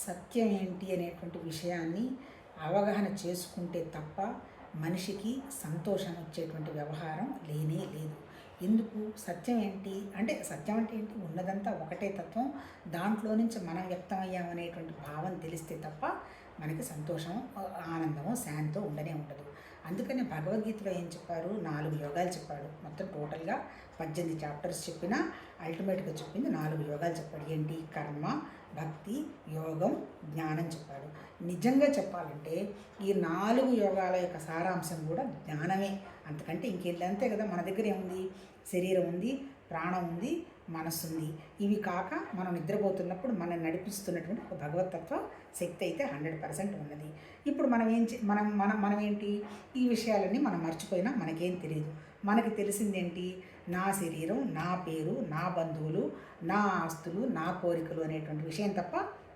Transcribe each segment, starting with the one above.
సత్యం ఏంటి అనేటువంటి విషయాన్ని అవగాహన చేసుకుంటే తప్ప మనిషికి సంతోషం వచ్చేటువంటి వ్యవహారం లేనే లేదు. ఎందుకు? సత్యం ఏంటి అంటే సత్యం అంటే ఏంటి? ఉన్నదంతా ఒకటే తత్వం, దాంట్లో నుంచి మనం వ్యక్తమయ్యామనేటువంటి భావం తెలిస్తే తప్ప మనకి సంతోషం, ఆనందము, శాంతో ఉండనే ఉండదు. అందుకని భగవద్గీతలో ఏం చెప్పారు? 4 యోగాలు చెప్పాడు. మొత్తం టోటల్గా 18 చాప్టర్స్ చెప్పిన అల్టిమేట్గా చెప్పింది 4 యోగాలు చెప్పాడు. ఏంటి? కర్మ, భక్తి, యోగం, జ్ఞానం చెప్పాడు. నిజంగా చెప్పాలంటే ఈ 4 యోగాల యొక్క సారాంశం కూడా జ్ఞానమే. అంతకంటే ఇంకేం అంతే కదా. మన దగ్గర ఏముంది? శరీరం ఉంది, ప్రాణం ఉంది, మనస్సు ఉంది. ఇవి కాక మనం నిద్రపోతున్నప్పుడు మనం నడిపిస్తున్నటువంటి ఒక భగవతత్వ శక్తి అయితే 100% ఉన్నది. ఇప్పుడు మనం మనం ఏంటి? ఈ విషయాలన్నీ మనం మర్చిపోయినా మనకేం తెలియదు. మనకి తెలిసిందేంటి? నా శరీరం, నా పేరు, నా బంధువులు, నా ఆస్తులు, నా కోరికలు అనేటువంటి విషయం తప్ప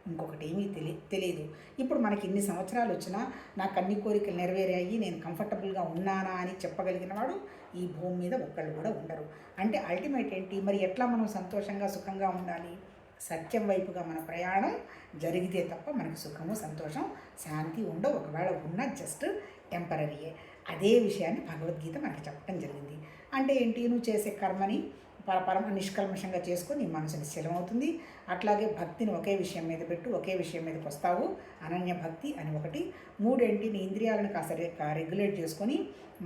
ఇంకొకటి ఏమీ తెలియదు. ఇప్పుడు మనకి ఇన్ని సంవత్సరాలు వచ్చినా నాకు అన్ని కోరికలు నెరవేరాయి, నేను కంఫర్టబుల్గా ఉన్నానా అని చెప్పగలిగిన వాడు ఈ భూమి మీద ఒక్కళ్ళు కూడా ఉండరు. అంటే అల్టిమేట్ ఏంటి? మరి ఎట్లా మనం సంతోషంగా సుఖంగా ఉండాలి? సత్యం వైపుగా మన ప్రయాణం జరిగితే తప్ప మనకు సుఖము, సంతోషం, శాంతి ఉండవు. ఒకవేళ ఉన్న జస్ట్ టెంపరీయే. అదే విషయాన్ని భగవద్గీత మనకి చెప్పడం జరిగింది. అంటే ఏంటి? నువ్వు చేసే కర్మని పరమ నిష్కల్మషంగా చేసుకొని నీ మనసు నిశ్చలమవుతుంది. అట్లాగే భక్తిని ఒకే విషయం మీద పెట్టు, ఒకే విషయం మీదకి వస్తావు. అనన్య భక్తి అని ఒకటి. 3 ఏంటి? నీ ఇంద్రియాలను కాస్త రెగ్యులేట్ చేసుకొని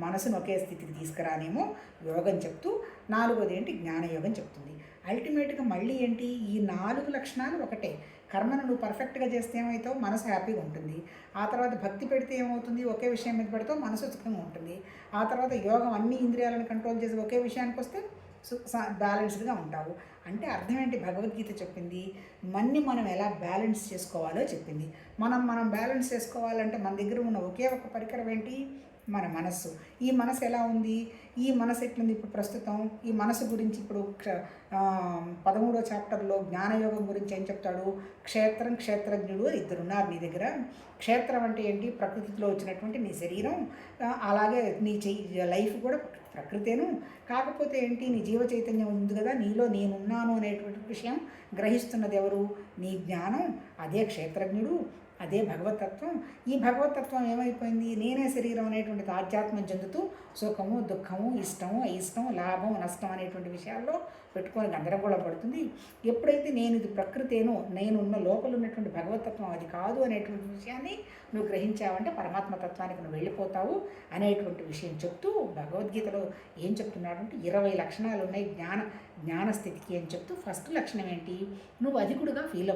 మనసును ఒకే స్థితికి తీసుకురానేమో యోగం చెప్తూ, 4వది ఏంటి? జ్ఞానయోగం చెప్తుంది. అల్టిమేట్గా మళ్ళీ ఏంటి? ఈ 4 లక్షణాలు ఒకటే. కర్మను నువ్వు పర్ఫెక్ట్గా చేస్తే ఏమవుతావు? మనసు హ్యాపీగా ఉంటుంది. ఆ తర్వాత భక్తి పెడితే ఏమవుతుంది? ఒకే విషయం మీద పెడతావు, మనసు సుఖంగా ఉంటుంది. ఆ తర్వాత యోగం అన్ని ఇంద్రియాలను కంట్రోల్ చేసి ఒకే విషయానికి వస్తే బ్యాలెన్స్డ్గా ఉంటావు. అంటే అర్థం ఏంటి? భగవద్గీత చెప్పింది మనం ఎలా బ్యాలెన్స్ చేసుకోవాలో చెప్పింది. మనం బ్యాలెన్స్ చేసుకోవాలంటే మన దగ్గర ఉన్న ఒకే ఒక పరికరం ఏంటి? మన మనస్సు. ఈ మనసు ఎలా ఉంది? ఈ మనసు ఎట్లుంది ఇప్పుడు ప్రస్తుతం? ఈ మనసు గురించి ఇప్పుడు 13వ చాప్టర్లో జ్ఞానయోగం గురించి ఏం చెప్తాడు? క్షేత్రం, క్షేత్రజ్ఞుడు అని 2 ఉన్నారు నీ దగ్గర. క్షేత్రం అంటే ఏంటి? ప్రకృతిలో వచ్చినటువంటి నీ శరీరం, అలాగే నీ లైఫ్ కూడా ప్రకృతేను. కాకపోతే ఏంటి? నీ జీవ చైతన్యం ఉంది కదా, నీలో నేనున్నాను అనేటువంటి విషయం గ్రహిస్తున్నది ఎవరు? నీ జ్ఞానం. అదే క్షేత్రజ్ఞుడు, అదే భగవతత్వం. ఈ భగవతత్వం ఏమైపోయింది? నేనే శరీరం అనేటువంటి ఆధ్యాత్మం చెందుతూ సుఖము, దుఃఖము, ఇష్టము, అయిష్టం, లాభం, నష్టం అనేటువంటి విషయాల్లో పెట్టుకొని గందరగోళం పడుతుంది. ఎప్పుడైతే నేను ఇది ప్రకృతేనో, నేనున్న లోపల ఉన్నటువంటి భగవతత్వం అది కాదు అనేటువంటి విషయాన్ని నువ్వు గ్రహించావంటే పరమాత్మతత్వానికి నువ్వు వెళ్ళిపోతావు అనేటువంటి విషయం చెప్తూ భగవద్గీతలో ఏం చెప్తున్నాడంటే 20 లక్షణాలు ఉన్నాయి జ్ఞానస్థితికి అని చెప్తూ ఫస్ట్ లక్షణం ఏంటి? నువ్వు అధికుడుగా ఫీల్